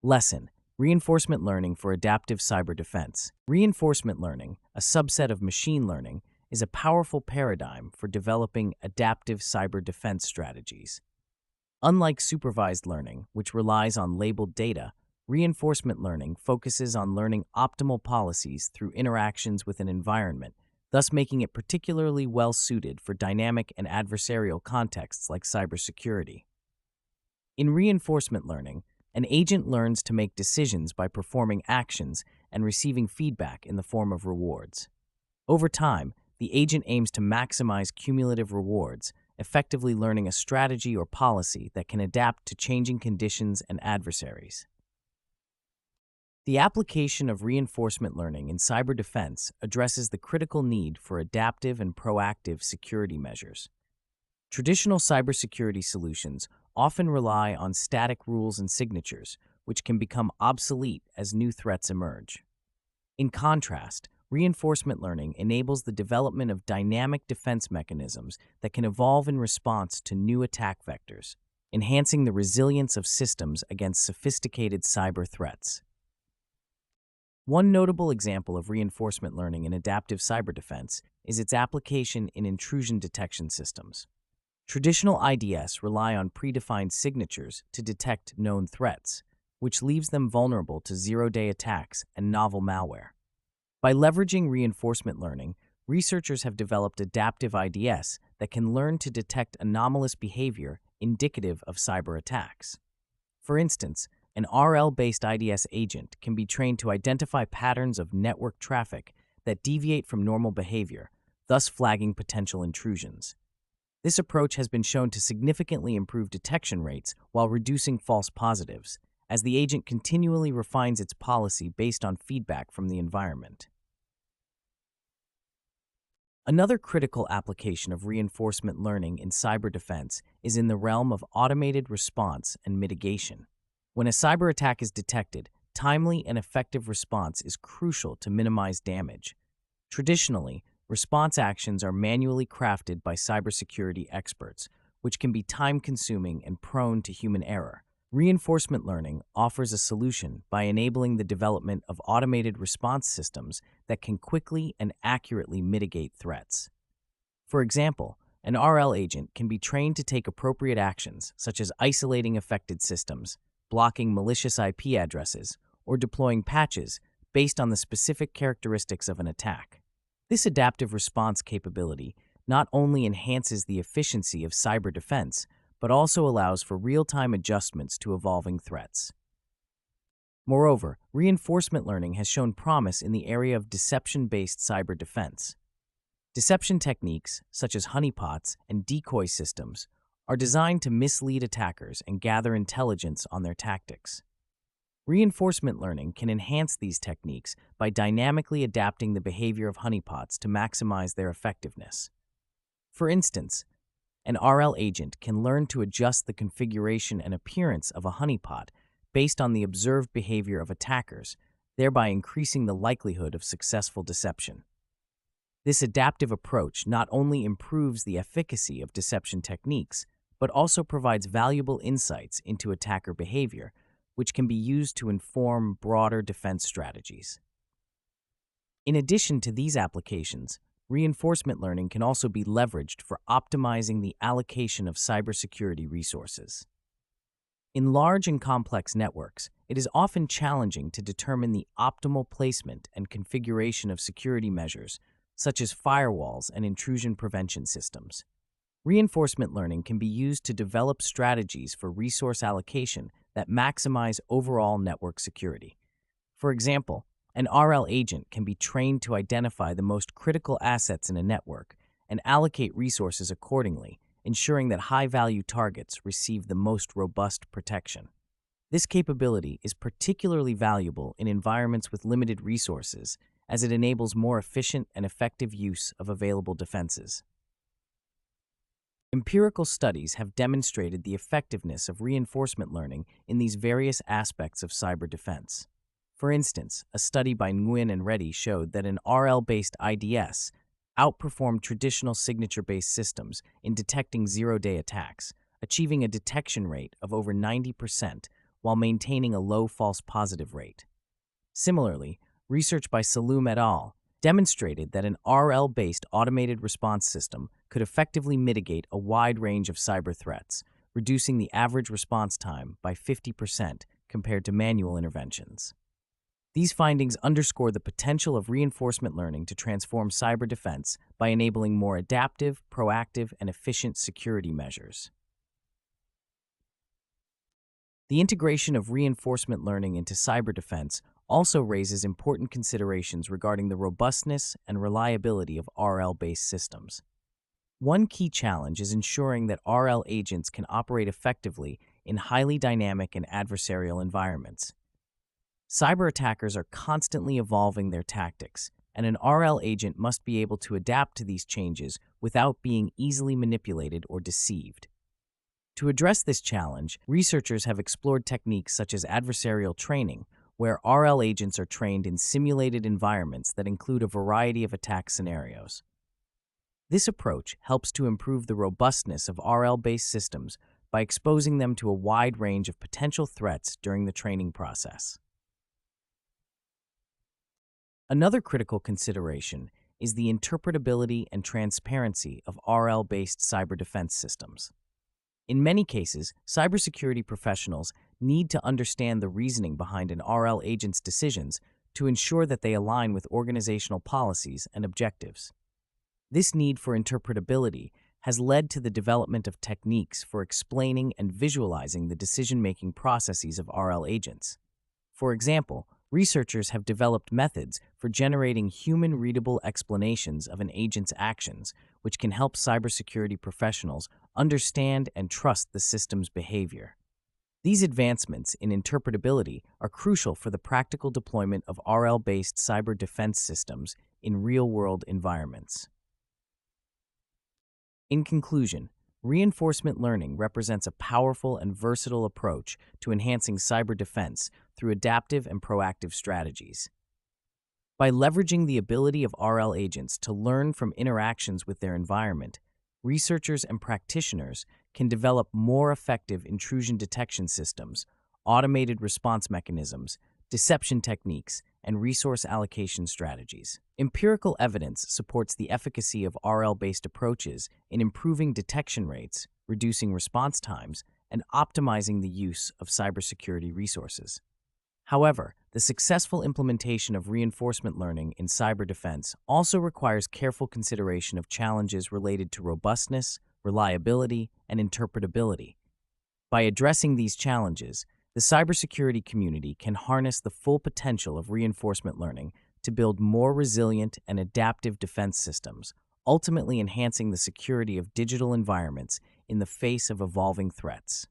Lesson: Reinforcement Learning for Adaptive Cyber Defense. Reinforcement learning, a subset of machine learning, is a powerful paradigm for developing adaptive cyber defense strategies. Unlike supervised learning, which relies on labeled data, reinforcement learning focuses on learning optimal policies through interactions with an environment, thus making it particularly well-suited for dynamic and adversarial contexts like cybersecurity. In reinforcement learning, an agent learns to make decisions by performing actions and receiving feedback in the form of rewards. Over time, the agent aims to maximize cumulative rewards, effectively learning a strategy or policy that can adapt to changing conditions and adversaries. The application of reinforcement learning in cyber defense addresses the critical need for adaptive and proactive security measures. Traditional cybersecurity solutions often rely on static rules and signatures, which can become obsolete as new threats emerge. In contrast, reinforcement learning enables the development of dynamic defense mechanisms that can evolve in response to new attack vectors, enhancing the resilience of systems against sophisticated cyber threats. One notable example of reinforcement learning in adaptive cyber defense is its application in intrusion detection systems. Traditional IDS rely on predefined signatures to detect known threats, which leaves them vulnerable to zero-day attacks and novel malware. By leveraging reinforcement learning, researchers have developed adaptive IDS that can learn to detect anomalous behavior indicative of cyber attacks. For instance, an RL-based IDS agent can be trained to identify patterns of network traffic that deviate from normal behavior, thus flagging potential intrusions. This approach has been shown to significantly improve detection rates while reducing false positives, as the agent continually refines its policy based on feedback from the environment. Another critical application of reinforcement learning in cyber defense is in the realm of automated response and mitigation. When a cyber attack is detected, timely and effective response is crucial to minimize damage. Traditionally, response actions are manually crafted by cybersecurity experts, which can be time-consuming and prone to human error. Reinforcement learning offers a solution by enabling the development of automated response systems that can quickly and accurately mitigate threats. For example, an RL agent can be trained to take appropriate actions, such as isolating affected systems, blocking malicious IP addresses, or deploying patches based on the specific characteristics of an attack. This adaptive response capability not only enhances the efficiency of cyber defense, but also allows for real-time adjustments to evolving threats. Moreover, reinforcement learning has shown promise in the area of deception-based cyber defense. Deception techniques, such as honeypots and decoy systems, are designed to mislead attackers and gather intelligence on their tactics. Reinforcement learning can enhance these techniques by dynamically adapting the behavior of honeypots to maximize their effectiveness. For instance, an RL agent can learn to adjust the configuration and appearance of a honeypot based on the observed behavior of attackers, thereby increasing the likelihood of successful deception. This adaptive approach not only improves the efficacy of deception techniques, but also provides valuable insights into attacker behavior, which can be used to inform broader defense strategies. In addition to these applications, reinforcement learning can also be leveraged for optimizing the allocation of cybersecurity resources. In large and complex networks, it is often challenging to determine the optimal placement and configuration of security measures, such as firewalls and intrusion prevention systems. Reinforcement learning can be used to develop strategies for resource allocation that maximize overall network security. For example, an RL agent can be trained to identify the most critical assets in a network and allocate resources accordingly, ensuring that high-value targets receive the most robust protection. This capability is particularly valuable in environments with limited resources, as it enables more efficient and effective use of available defenses. Empirical studies have demonstrated the effectiveness of reinforcement learning in these various aspects of cyber defense. For instance, a study by Nguyen and Reddy showed that an RL-based IDS outperformed traditional signature-based systems in detecting zero-day attacks, achieving a detection rate of over 90%, while maintaining a low false positive rate. Similarly, research by Saloom et al. Demonstrated that an RL-based automated response system could effectively mitigate a wide range of cyber threats, reducing the average response time by 50% compared to manual interventions. These findings underscore the potential of reinforcement learning to transform cyber defense by enabling more adaptive, proactive, and efficient security measures. The integration of reinforcement learning into cyber defense also raises important considerations regarding the robustness and reliability of RL-based systems. One key challenge is ensuring that RL agents can operate effectively in highly dynamic and adversarial environments. Cyber attackers are constantly evolving their tactics, and an RL agent must be able to adapt to these changes without being easily manipulated or deceived. To address this challenge, researchers have explored techniques such as adversarial training, where RL agents are trained in simulated environments that include a variety of attack scenarios. This approach helps to improve the robustness of RL-based systems by exposing them to a wide range of potential threats during the training process. Another critical consideration is the interpretability and transparency of RL-based cyber defense systems. In many cases, cybersecurity professionals need to understand the reasoning behind an RL agent's decisions to ensure that they align with organizational policies and objectives. This need for interpretability has led to the development of techniques for explaining and visualizing the decision-making processes of RL agents. For example, researchers have developed methods for generating human-readable explanations of an agent's actions, which can help cybersecurity professionals understand and trust the system's behavior. These advancements in interpretability are crucial for the practical deployment of RL-based cyber defense systems in real-world environments. In conclusion, reinforcement learning represents a powerful and versatile approach to enhancing cyber defense through adaptive and proactive strategies. By leveraging the ability of RL agents to learn from interactions with their environment, researchers and practitioners can develop more effective intrusion detection systems, automated response mechanisms, deception techniques, and resource allocation strategies. Empirical evidence supports the efficacy of RL-based approaches in improving detection rates, reducing response times, and optimizing the use of cybersecurity resources. However, the successful implementation of reinforcement learning in cyber defense also requires careful consideration of challenges related to robustness, reliability, and interpretability. By addressing these challenges, the cybersecurity community can harness the full potential of reinforcement learning to build more resilient and adaptive defense systems, ultimately enhancing the security of digital environments in the face of evolving threats.